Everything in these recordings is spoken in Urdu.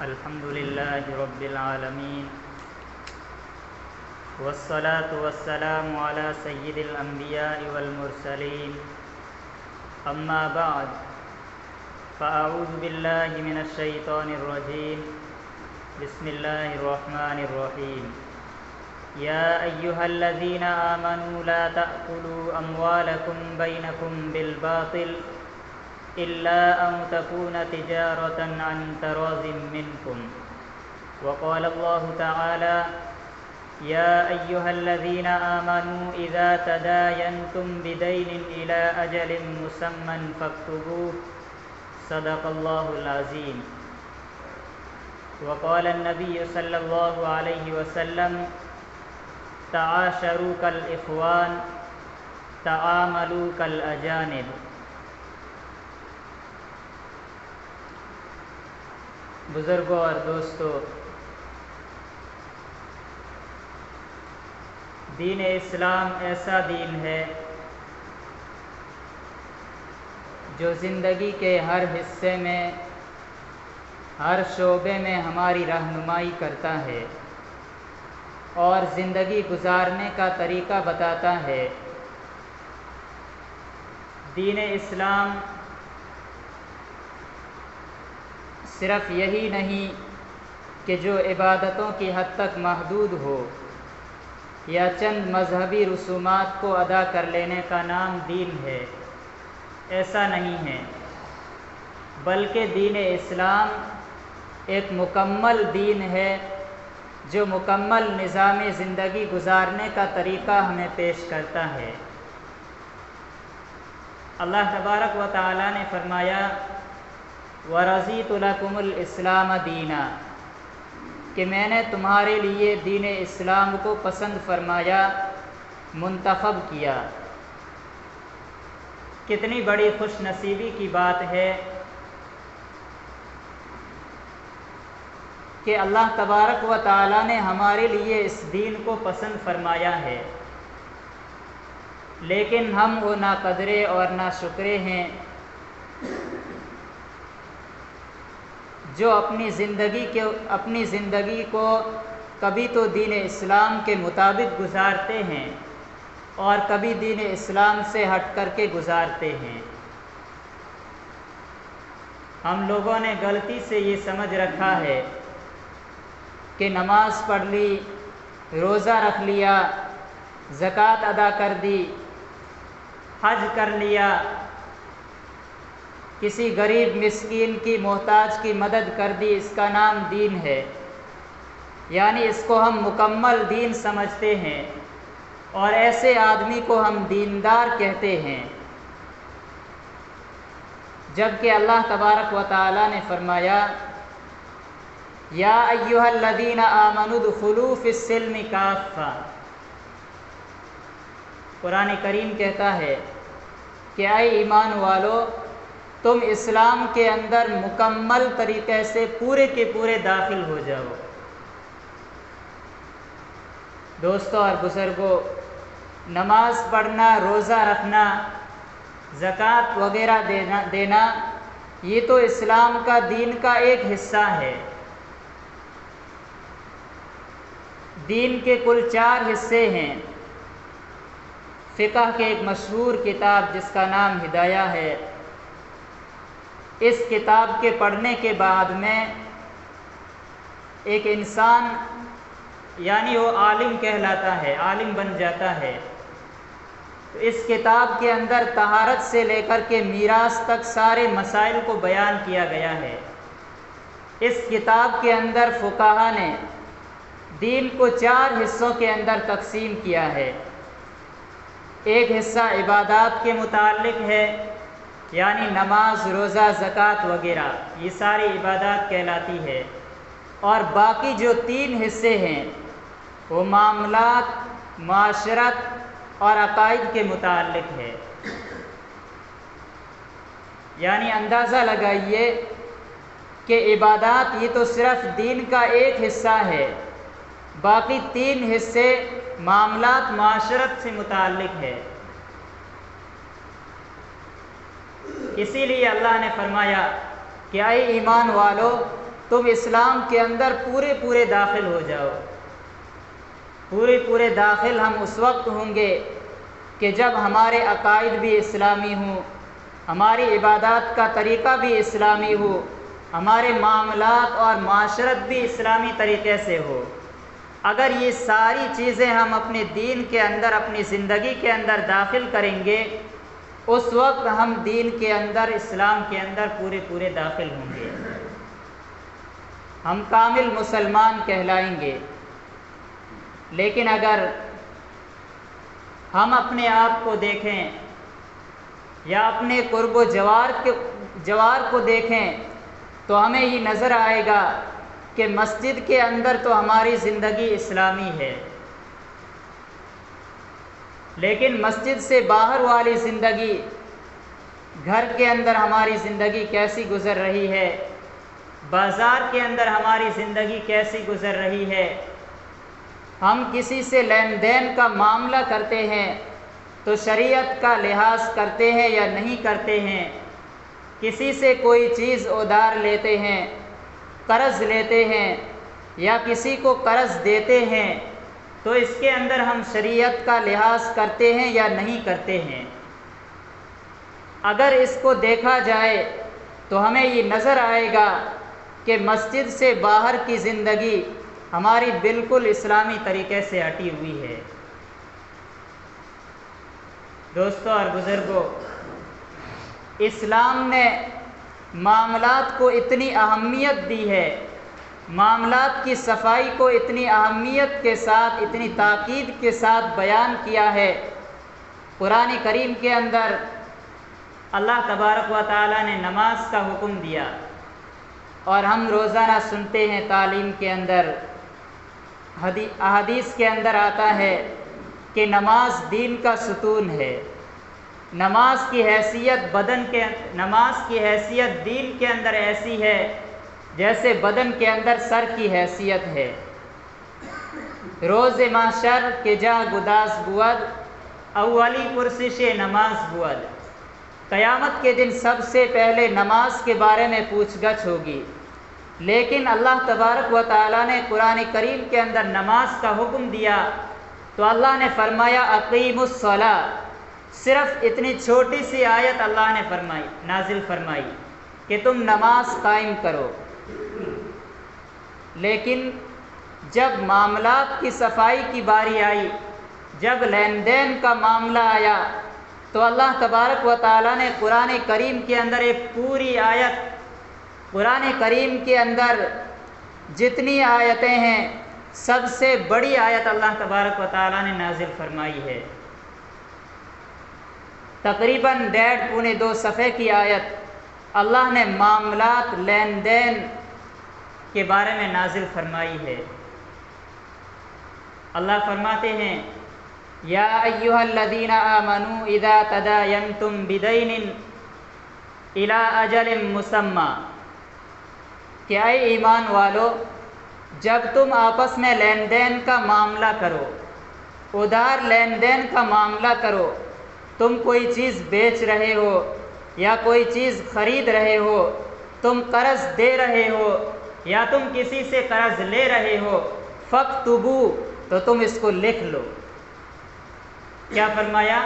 الحمد للہ رب العالمین والصلاة والسلام علی سید الانبیاء والمرسلین اما بعد فاعوذ باللہ من الشیطان الرجیم بسم اللہ الرحمن الرحیم یا ایہا الذین آمنوا لا تأکلوا اموالکم بینکم بالباطل إلا أن تكون تجارة عن تراض منكم وقال الله تعالى يا أيها الذين آمنوا إذا تداينتم بدين إلى أجل مسمى فاكتبوه صدق الله العظيم وقال النبي صلى الله عليه وسلم تعاشروا كالإخوان تعاملوا كالأجانب۔ بزرگوں اور دوستو، دین اسلام ایسا دین ہے جو زندگی کے ہر حصے میں، ہر شعبے میں ہماری رہنمائی کرتا ہے اور زندگی گزارنے کا طریقہ بتاتا ہے۔ دین اسلام صرف یہی نہیں کہ جو عبادتوں کی حد تک محدود ہو یا چند مذہبی رسومات کو ادا کر لینے کا نام دین ہے، ایسا نہیں ہے، بلکہ دین اسلام ایک مکمل دین ہے جو مکمل نظام زندگی گزارنے کا طریقہ ہمیں پیش کرتا ہے۔ اللہ تبارک و تعالی نے فرمایا وَرَضِيتُ لَكُمُ الْإِسْلَامَ دِينًا، کہ میں نے تمہارے لیے دین اسلام کو پسند فرمایا، منتخب کیا۔ کتنی بڑی خوش نصیبی کی بات ہے کہ اللہ تبارک و تعالی نے ہمارے لیے اس دین کو پسند فرمایا ہے، لیکن ہم وہ ناقدرے اور ناشکرے ہیں جو اپنی زندگی کو کبھی تو دین اسلام کے مطابق گزارتے ہیں اور کبھی دین اسلام سے ہٹ کر کے گزارتے ہیں۔ ہم لوگوں نے غلطی سے یہ سمجھ رکھا ہے کہ نماز پڑھ لی، روزہ رکھ لیا، زکوٰۃ ادا کر دی، حج کر لیا، کسی غریب مسکین کی محتاج کی مدد کر دی، اس کا نام دین ہے، یعنی اس کو ہم مکمل دین سمجھتے ہیں اور ایسے آدمی کو ہم دیندار کہتے ہیں، جبکہ اللہ تبارک و تعالی نے فرمایا یا ایھا الذین آمنوا ادخلوا فی السلم کافہ۔ قرآن کریم کہتا ہے کہ اے ایمان والو، تم اسلام کے اندر مکمل طریقے سے پورے کے پورے داخل ہو جاؤ۔ دوستو اور بزرگوں، نماز پڑھنا، روزہ رکھنا، زکوٰۃ وغیرہ دینا یہ تو اسلام کا دین کا ایک حصہ ہے۔ دین کے کل 4 حصے ہیں۔ فقہ کے ایک مشہور کتاب جس کا نام ہدایہ ہے، اس کتاب کے پڑھنے کے بعد میں ایک انسان یعنی وہ عالم کہلاتا ہے، عالم بن جاتا ہے۔ تو اس کتاب کے اندر طہارت سے لے کر کے میراث تک سارے مسائل کو بیان کیا گیا ہے۔ اس کتاب کے اندر فقہا نے دین کو 4 حصوں کے اندر تقسیم کیا ہے۔ ایک حصہ عبادات کے متعلق ہے، یعنی نماز، روزہ، زکوٰۃ وغیرہ، یہ ساری عبادات کہلاتی ہے، اور باقی جو 3 حصے ہیں وہ معاملات، معاشرت اور عقائد کے متعلق ہے۔ یعنی اندازہ لگائیے کہ عبادات یہ تو صرف دین کا ایک حصہ ہے، باقی 3 حصے معاملات، معاشرت سے متعلق ہے۔ اسی لیے اللہ نے فرمایا کہ اے ایمان والو، تم اسلام کے اندر پورے داخل ہو جاؤ۔ پورے داخل ہم اس وقت ہوں گے کہ جب ہمارے عقائد بھی اسلامی ہوں، ہماری عبادات کا طریقہ بھی اسلامی ہو، ہمارے معاملات اور معاشرت بھی اسلامی طریقے سے ہو۔ اگر یہ ساری چیزیں ہم اپنے دین کے اندر، اپنی زندگی کے اندر داخل کریں گے، اس وقت ہم دین کے اندر، اسلام کے اندر پورے داخل ہوں گے، ہم کامل مسلمان کہلائیں گے۔ لیکن اگر ہم اپنے آپ کو دیکھیں یا اپنے قرب و جوار کو دیکھیں تو ہمیں یہ نظر آئے گا کہ مسجد کے اندر تو ہماری زندگی اسلامی ہے، لیکن مسجد سے باہر والی زندگی، گھر کے اندر ہماری زندگی کیسی گزر رہی ہے، بازار کے اندر ہماری زندگی کیسی گزر رہی ہے۔ ہم کسی سے لین دین کا معاملہ کرتے ہیں تو شریعت کا لحاظ کرتے ہیں یا نہیں کرتے ہیں؟ کسی سے کوئی چیز ادھار لیتے ہیں، قرض لیتے ہیں یا کسی کو قرض دیتے ہیں تو اس کے اندر ہم شریعت کا لحاظ کرتے ہیں یا نہیں کرتے ہیں؟ اگر اس کو دیکھا جائے تو ہمیں یہ نظر آئے گا کہ مسجد سے باہر کی زندگی ہماری بالکل اسلامی طریقے سے ہٹی ہوئی ہے۔ دوستوں اور بزرگوں، اسلام نے معاملات کو اتنی اہمیت دی ہے، معاملات کی صفائی کو اتنی اہمیت کے ساتھ، اتنی تاکید کے ساتھ بیان کیا ہے۔ قرآن کریم کے اندر اللہ تبارک و تعالیٰ نے نماز کا حکم دیا، اور ہم روزانہ سنتے ہیں تعلیم کے اندر، احادیث کے اندر آتا ہے کہ نماز دین کا ستون ہے۔ نماز کی حیثیت نماز کی حیثیت دین کے اندر ایسی ہے جیسے بدن کے اندر سر کی حیثیت ہے۔ روز محشر کے جا گداز بود، اولی پرسش نماز بود۔ قیامت کے دن سب سے پہلے نماز کے بارے میں پوچھ گچھ ہوگی، لیکن اللہ تبارک و تعالیٰ نے قرآن کریم کے اندر نماز کا حکم دیا تو اللہ نے فرمایا اقیموا الصلاۃ۔ صرف اتنی چھوٹی سی آیت اللہ نے نازل فرمائی کہ تم نماز قائم کرو، لیکن جب معاملات کی صفائی کی باری آئی، جب لین دین کا معاملہ آیا تو اللہ تبارک و تعالیٰ نے قرآن کریم کے اندر ایک پوری آیت، قرآن کریم کے اندر جتنی آیتیں ہیں سب سے بڑی آیت اللہ تبارک و تعالیٰ نے نازل فرمائی ہے۔ تقریباً 1.5 پونے 2 صفحے کی آیت اللہ نے معاملات لین دین کے بارے میں نازل فرمائی ہے۔ اللہ فرماتے ہیں یا ایھا الذین آمنوا اذا تداینتم بدین الی اجل مسمی، کہ اے ایمان والو، جب تم آپس میں لین دین کا معاملہ کرو، ادھار لین دین کا معاملہ کرو، تم کوئی چیز بیچ رہے ہو یا کوئی چیز خرید رہے ہو، تم قرض دے رہے ہو یا تم کسی سے قرض لے رہے ہو، فاکتبوا، تو تم اس کو لکھ لو۔ کیا فرمایا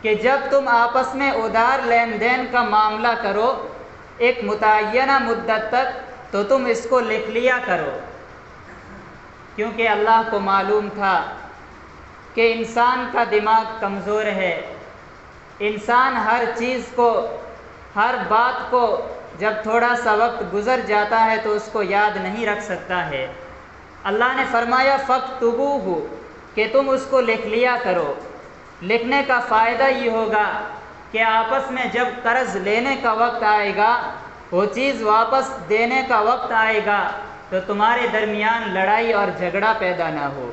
کہ جب تم آپس میں ادھار لین دین کا معاملہ کرو ایک متعینہ مدت تک تو تم اس کو لکھ لیا کرو، کیونکہ اللہ کو معلوم تھا کہ انسان کا دماغ کمزور ہے، انسان ہر چیز کو، ہر بات کو جب تھوڑا سا وقت گزر جاتا ہے تو اس کو یاد نہیں رکھ سکتا ہے۔ اللہ نے فرمایا فاکتبوہ، کہ تم اس کو لکھ لیا کرو۔ لکھنے کا فائدہ یہ ہوگا کہ آپس میں جب قرض لینے کا وقت آئے گا، وہ چیز واپس دینے کا وقت آئے گا تو تمہارے درمیان لڑائی اور جھگڑا پیدا نہ ہو،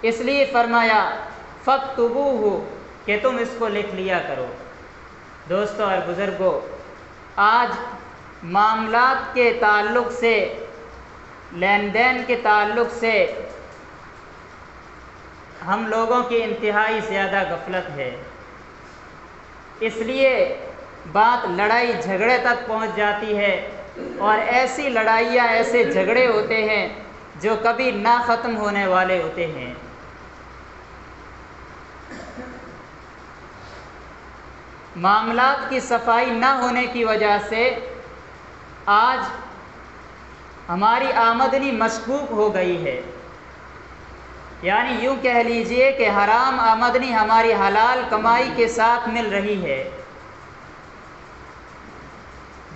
اس لیے فرمایا فاکتبوہ، کہ تم اس کو لکھ لیا کرو۔ دوستوں اور بزرگوں، آج معاملات کے تعلق سے، لین دین کے تعلق سے ہم لوگوں کی انتہائی زیادہ غفلت ہے، اس لیے بات لڑائی جھگڑے تک پہنچ جاتی ہے اور ایسی لڑائیاں، ایسے جھگڑے ہوتے ہیں جو کبھی نہ ختم ہونے والے ہوتے ہیں۔ معاملات کی صفائی نہ ہونے کی وجہ سے آج ہماری آمدنی مشکوک ہو گئی ہے، یعنی یوں کہہ لیجئے کہ حرام آمدنی ہماری حلال کمائی کے ساتھ مل رہی ہے،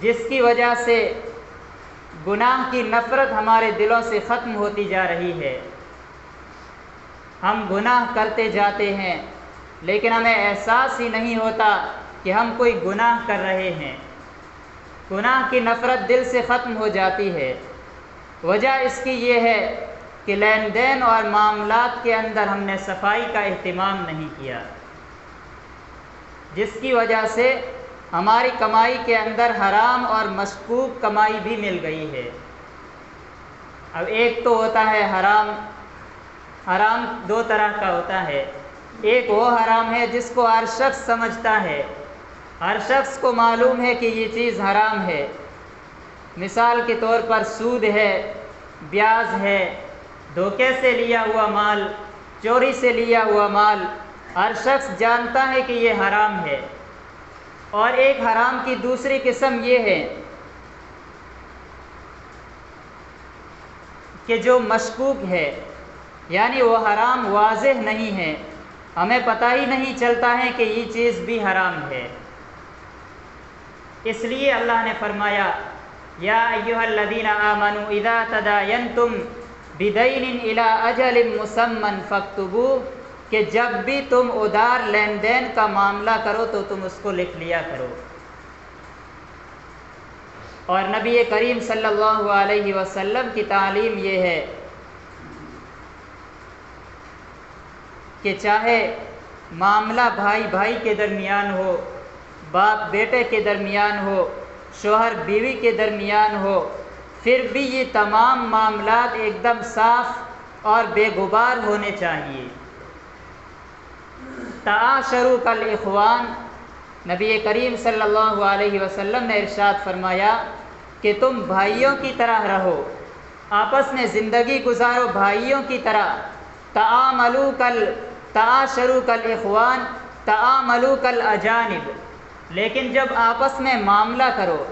جس کی وجہ سے گناہ کی نفرت ہمارے دلوں سے ختم ہوتی جا رہی ہے۔ ہم گناہ کرتے جاتے ہیں لیکن ہمیں احساس ہی نہیں ہوتا کہ ہم کوئی گناہ کر رہے ہیں۔ گناہ کی نفرت دل سے ختم ہو جاتی ہے۔ وجہ اس کی یہ ہے کہ لین دین اور معاملات کے اندر ہم نے صفائی کا اہتمام نہیں کیا، جس کی وجہ سے ہماری کمائی کے اندر حرام اور مشکوک کمائی بھی مل گئی ہے۔ اب ایک تو ہوتا ہے حرام، حرام دو طرح کا ہوتا ہے۔ ایک وہ حرام ہے جس کو ہر شخص سمجھتا ہے، ہر شخص کو معلوم ہے کہ یہ چیز حرام ہے۔ مثال کے طور پر سود ہے، بیاج ہے، دھوکے سے لیا ہوا مال، چوری سے لیا ہوا مال، ہر شخص جانتا ہے کہ یہ حرام ہے۔ اور ایک حرام کی دوسری قسم یہ ہے کہ جو مشکوک ہے، یعنی وہ حرام واضح نہیں ہے، ہمیں پتہ ہی نہیں چلتا ہے کہ یہ چیز بھی حرام ہے۔ اس لیے اللہ نے فرمایا یا ایھا الذین آمنوا اذا تداینتم بدین الی اجل مسمی فاکتبوہ، کہ جب بھی تم ادار لین دین کا معاملہ کرو تو تم اس کو لکھ لیا کرو۔ اور نبی کریم صلی اللہ علیہ وسلم کی تعلیم یہ ہے کہ چاہے معاملہ بھائی بھائی کے درمیان ہو، باپ بیٹے کے درمیان ہو، شوہر بیوی کے درمیان ہو، پھر بھی یہ تمام معاملات ایک دم صاف اور بے غبار ہونے چاہیے۔ تعاشروا کالاخوان، نبی کریم صلی اللہ علیہ وسلم نے ارشاد فرمایا کہ تم بھائیوں کی طرح رہو، آپس میں زندگی گزارو بھائیوں کی طرح۔ تعاشروا کالاخوان تعاملوا کالاجانب، لیکن جب آپس میں معاملہ کرو،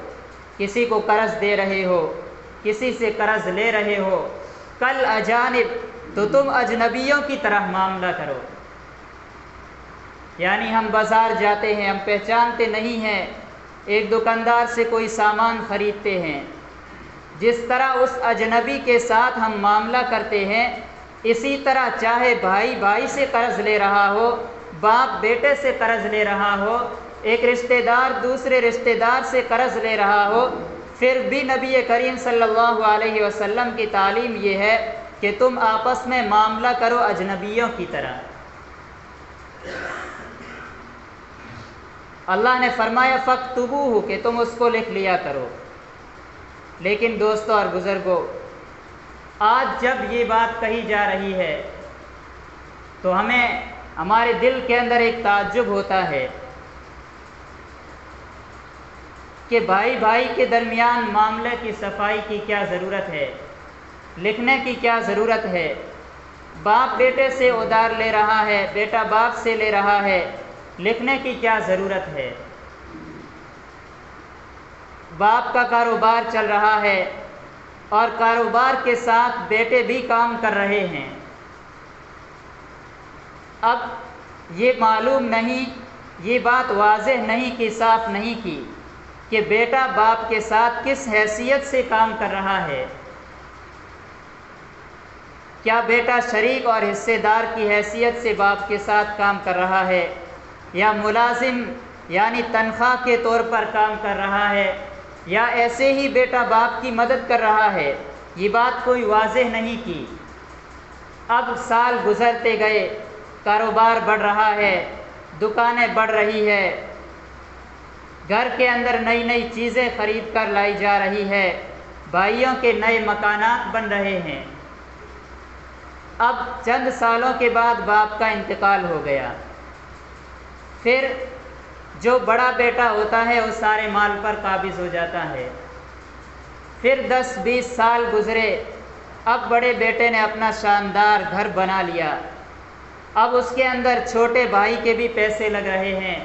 کسی کو قرض دے رہے ہو، کسی سے قرض لے رہے ہو، کالاجانب، تو تم اجنبیوں کی طرح معاملہ کرو۔ یعنی ہم بازار جاتے ہیں، ہم پہچانتے نہیں ہیں، ایک دکاندار سے کوئی سامان خریدتے ہیں، جس طرح اس اجنبی کے ساتھ ہم معاملہ کرتے ہیں، اسی طرح چاہے بھائی بھائی سے قرض لے رہا ہو، باپ بیٹے سے قرض لے رہا ہو، ایک رشتہ دار دوسرے رشتہ دار سے قرض لے رہا ہو، پھر بھی نبی کریم صلی اللہ علیہ وسلم کی تعلیم یہ ہے کہ تم آپس میں معاملہ کرو اجنبیوں کی طرح۔ اللہ نے فرمایا فاکتبوہ، کہ تم اس کو لکھ لیا کرو۔ لیکن دوستو اور بزرگوں، آج جب یہ بات کہی جا رہی ہے تو ہمارے دل کے اندر ایک تعجب ہوتا ہے کہ بھائی بھائی کے درمیان معاملے کی صفائی کی کیا ضرورت ہے، لکھنے کی کیا ضرورت ہے؟ باپ بیٹے سے ادار لے رہا ہے، بیٹا باپ سے لے رہا ہے، لکھنے کی کیا ضرورت ہے؟ باپ کا کاروبار چل رہا ہے اور کاروبار کے ساتھ بیٹے بھی کام کر رہے ہیں۔ اب یہ معلوم نہیں، یہ بات واضح نہیں کی، صاف نہیں کی کہ بیٹا باپ کے ساتھ کس حیثیت سے کام کر رہا ہے۔ کیا بیٹا شریک اور حصے دار کی حیثیت سے باپ کے ساتھ کام کر رہا ہے، یا ملازم یعنی تنخواہ کے طور پر کام کر رہا ہے، یا ایسے ہی بیٹا باپ کی مدد کر رہا ہے؟ یہ بات کوئی واضح نہیں کی۔ اب سال گزرتے گئے، کاروبار بڑھ رہا ہے، دکانیں بڑھ رہی ہے، گھر کے اندر نئی نئی چیزیں خرید کر لائی جا رہی ہے، بھائیوں کے نئے مکانات بن رہے ہیں۔ اب چند سالوں کے بعد باپ کا انتقال ہو گیا، پھر جو بڑا بیٹا ہوتا ہے وہ سارے مال پر قابض ہو جاتا ہے، پھر 10-20 سال گزرے، اب بڑے بیٹے نے اپنا شاندار گھر بنا لیا، اب اس کے اندر چھوٹے بھائی کے بھی پیسے لگ رہے ہیں،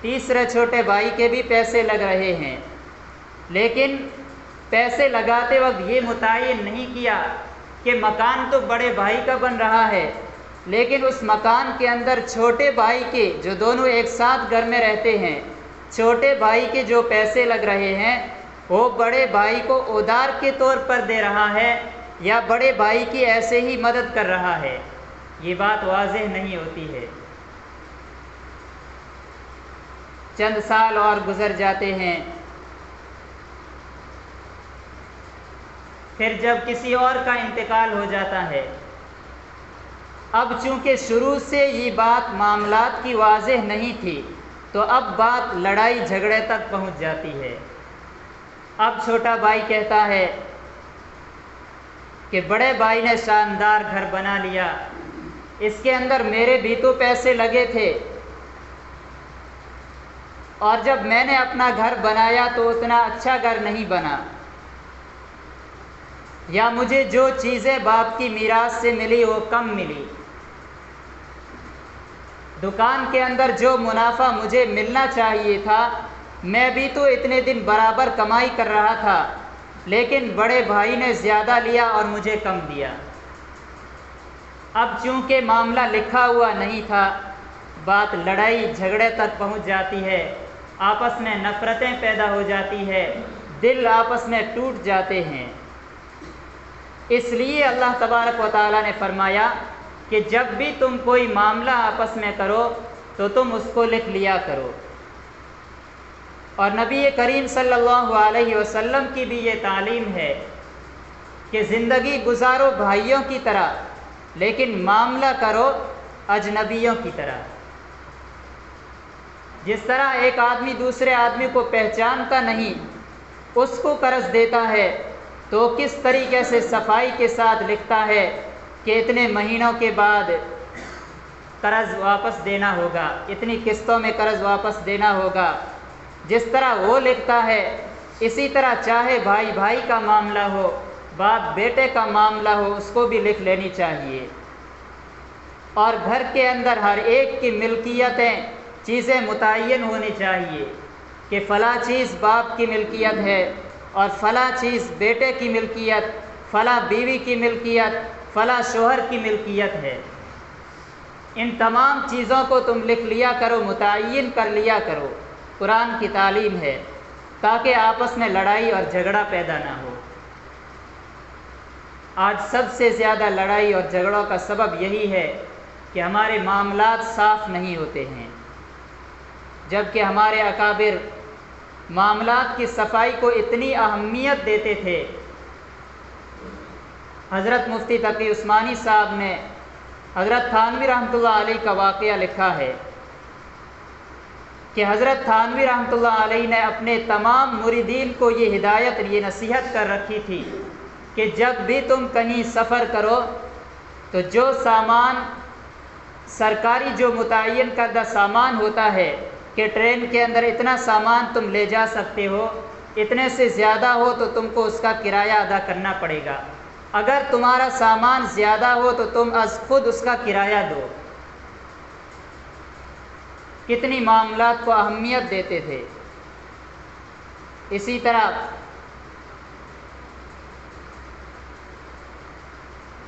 تیسرے چھوٹے بھائی کے بھی پیسے لگ رہے ہیں، لیکن پیسے لگاتے وقت یہ متعین نہیں کیا کہ مکان تو بڑے بھائی کا بن رہا ہے، لیکن اس مکان کے اندر چھوٹے بھائی کے، جو دونوں ایک ساتھ گھر میں رہتے ہیں، چھوٹے بھائی کے جو پیسے لگ رہے ہیں وہ بڑے بھائی کو ادار کے طور پر دے رہا ہے یا بڑے بھائی کی ایسے ہی مدد کر رہا ہے، یہ بات واضح نہیں ہوتی ہے۔ چند سال اور گزر جاتے ہیں، پھر جب کسی اور کا انتقال ہو جاتا ہے، اب چونکہ شروع سے یہ بات معاملات کی واضح نہیں تھی تو اب بات لڑائی جھگڑے تک پہنچ جاتی ہے۔ اب چھوٹا بھائی کہتا ہے کہ بڑے بھائی نے شاندار گھر بنا لیا، اس کے اندر میرے بھی تو پیسے لگے تھے، اور جب میں نے اپنا گھر بنایا تو اتنا اچھا گھر نہیں بنا، یا مجھے جو چیزیں باپ کی میراث سے ملی وہ کم ملی، دکان کے اندر جو منافع مجھے ملنا چاہیے تھا میں بھی تو اتنے دن برابر کمائی کر رہا تھا، لیکن بڑے بھائی نے زیادہ لیا اور مجھے کم دیا۔ اب چونکہ معاملہ لکھا ہوا نہیں تھا، بات لڑائی جھگڑے تک پہنچ جاتی ہے، آپس میں نفرتیں پیدا ہو جاتی ہے، دل آپس میں ٹوٹ جاتے ہیں۔ اس لیے اللہ تبارک و تعالیٰ نے فرمایا کہ جب بھی تم کوئی معاملہ آپس میں کرو تو تم اس کو لکھ لیا کرو، اور نبی کریم صلی اللہ علیہ وسلم کی بھی یہ تعلیم ہے کہ زندگی گزارو بھائیوں کی طرح، لیکن معاملہ کرو اجنبیوں کی طرح۔ جس طرح ایک آدمی دوسرے آدمی کو پہچانتا نہیں، اس کو قرض دیتا ہے تو کس طریقے سے صفائی کے ساتھ لکھتا ہے کہ اتنے مہینوں کے بعد قرض واپس دینا ہوگا، اتنی قسطوں میں قرض واپس دینا ہوگا، جس طرح وہ لکھتا ہے اسی طرح چاہے بھائی بھائی کا معاملہ ہو، باپ بیٹے کا معاملہ ہو، اس کو بھی لکھ لینی چاہیے۔ اور گھر کے اندر ہر ایک کی ملکیتیں، چیزیں متعین ہونی چاہیے کہ فلاں چیز باپ کی ملکیت ہے اور فلاں چیز بیٹے کی ملکیت، فلاں بیوی کی ملکیت، فلاں شوہر کی ملکیت ہے۔ ان تمام چیزوں کو تم لکھ لیا کرو، متعین کر لیا کرو، قرآن کی تعلیم ہے، تاکہ آپس میں لڑائی اور جھگڑا پیدا نہ ہو۔ آج سب سے زیادہ لڑائی اور جھگڑوں کا سبب یہی ہے کہ ہمارے معاملات صاف نہیں ہوتے ہیں، جبکہ ہمارے اکابر معاملات کی صفائی کو اتنی اہمیت دیتے تھے۔ حضرت مفتی تقی عثمانی صاحب نے حضرت تھانوی رحمۃ اللہ علیہ کا واقعہ لکھا ہے کہ حضرت تھانوی رحمۃ اللہ علیہ نے اپنے تمام مریدین کو یہ ہدایت، یہ نصیحت کر رکھی تھی کہ جب بھی تم کہیں سفر کرو تو جو سامان سرکاری، جو متعین کردہ سامان ہوتا ہے کہ ٹرین کے اندر اتنا سامان تم لے جا سکتے ہو، اتنے سے زیادہ ہو تو تم کو اس کا کرایہ ادا کرنا پڑے گا، اگر تمہارا سامان زیادہ ہو تو تم از خود اس کا کرایہ دو۔ کتنی معاملات کو اہمیت دیتے تھے۔ اسی طرح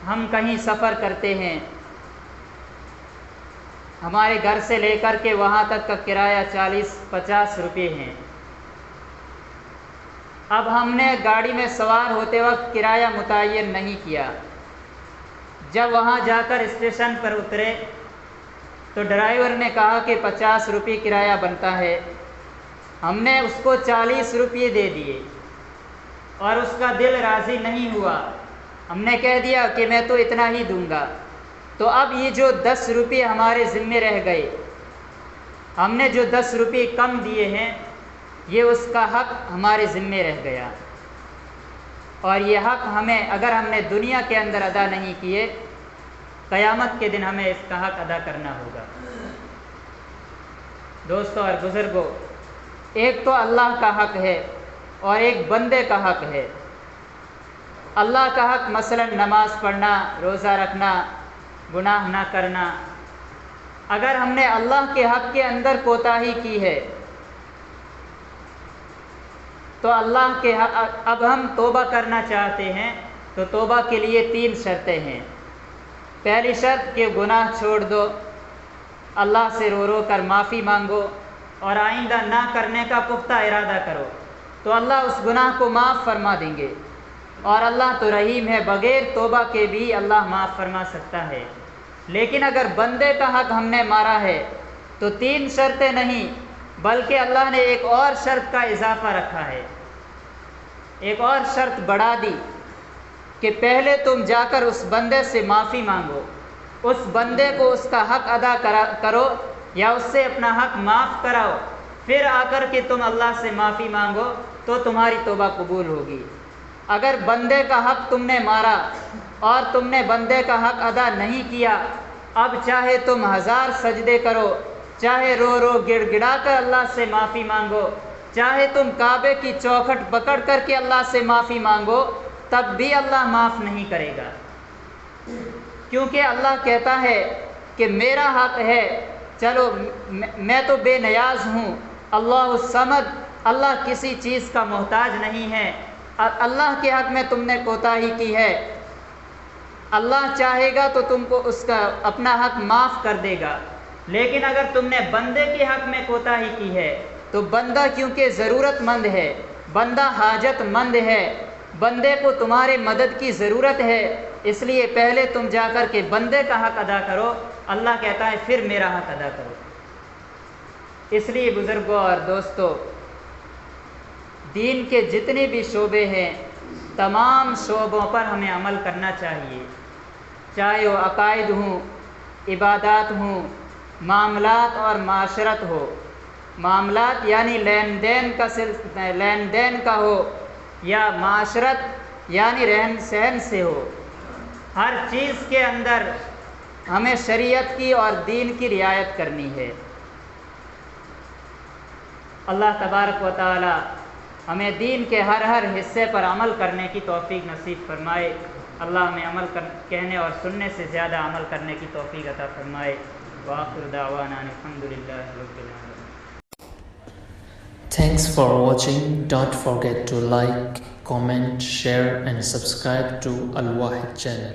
ہم کہیں سفر کرتے ہیں، ہمارے گھر سے لے کر کے وہاں تک کا کرایہ 40-50 روپے ہیں۔ اب ہم نے گاڑی میں سوار ہوتے وقت کرایہ متعین نہیں کیا، جب وہاں جا کر اسٹیشن پر اترے تو ڈرائیور نے کہا کہ 50 روپے کرایہ بنتا ہے، ہم نے اس کو 40 روپے دے دیے اور اس کا دل راضی نہیں ہوا، ہم نے کہہ دیا کہ میں تو اتنا ہی دوں گا، تو اب یہ جو 10 روپے ہمارے ذمے رہ گئے، ہم نے جو 10 روپے کم دیے ہیں، یہ اس کا حق ہمارے ذمے رہ گیا، اور یہ حق ہمیں، اگر ہم نے دنیا کے اندر ادا نہیں کیے، قیامت کے دن ہمیں اس کا حق ادا کرنا ہوگا۔ دوستو اور بزرگوں، ایک تو اللہ کا حق ہے اور ایک بندے کا حق ہے۔ اللہ کا حق مثلا نماز پڑھنا، روزہ رکھنا، گناہ نہ کرنا، اگر ہم نے اللہ کے حق کے اندر کوتاہی کی ہے تو اللہ کے حق اب ہم توبہ کرنا چاہتے ہیں تو توبہ کے لیے 3 شرطیں ہیں۔ پہلی شرط کہ گناہ چھوڑ دو، اللہ سے رو رو کر معافی مانگو اور آئندہ نہ کرنے کا پختہ ارادہ کرو تو اللہ اس گناہ کو معاف فرما دیں گے، اور اللہ تو رحیم ہے، بغیر توبہ کے بھی اللہ معاف فرما سکتا ہے۔ لیکن اگر بندے کا حق ہم نے مارا ہے تو 3 شرطیں نہیں بلکہ اللہ نے ایک اور شرط کا اضافہ رکھا ہے، ایک اور شرط بڑھا دی کہ پہلے تم جا کر اس بندے سے معافی مانگو، اس بندے کو اس کا حق ادا کرو یا اس سے اپنا حق معاف کراؤ، پھر آ کر کے تم اللہ سے معافی مانگو تو تمہاری توبہ قبول ہوگی۔ اگر بندے کا حق تم نے مارا اور تم نے بندے کا حق ادا نہیں کیا، اب چاہے تم 1000 سجدے کرو، چاہے رو رو گڑ گڑا کر اللہ سے معافی مانگو، چاہے تم کعبے کی چوکھٹ پکڑ کر کے اللہ سے معافی مانگو، تب بھی اللہ معاف نہیں کرے گا، کیونکہ اللہ کہتا ہے کہ میرا حق ہے، چلو میں تو بے نیاز ہوں، اللہ الصمد، اللہ کسی چیز کا محتاج نہیں ہے، اللہ کے حق میں تم نے کوتاہی کی ہے، اللہ چاہے گا تو تم کو اس کا اپنا حق معاف کر دے گا۔ لیکن اگر تم نے بندے کے حق میں کوتاہی کی ہے تو بندہ کیونکہ ضرورت مند ہے، بندہ حاجت مند ہے، بندے کو تمہارے مدد کی ضرورت ہے، اس لیے پہلے تم جا کر کے بندے کا حق ادا کرو، اللہ کہتا ہے پھر میرا حق ادا کرو۔ اس لیے بزرگوں اور دوستو، دین کے جتنے بھی شعبے ہیں تمام شعبوں پر ہمیں عمل کرنا چاہیے، چاہے وہ عقائد ہوں، عبادات ہوں، معاملات اور معاشرت ہو۔ معاملات یعنی لین دین کا ہو یا معاشرت یعنی رہن سہن سے ہو، ہر چیز کے اندر ہمیں شریعت کی اور دین کی رعایت کرنی ہے۔ اللہ تبارک و تعالی ہمیں دین کے ہر حصے پر عمل کرنے کی توفیق نصیب فرمائے۔ اللہ ہمیں کہنے اور سننے سے زیادہ عمل کرنے کی توفیق عطا فرمائے۔ وآخر دعوانا الحمدللہ رب العالمین۔ Thanks for watching. Don't forget to like, comment, share and subscribe to Al Wahid channel.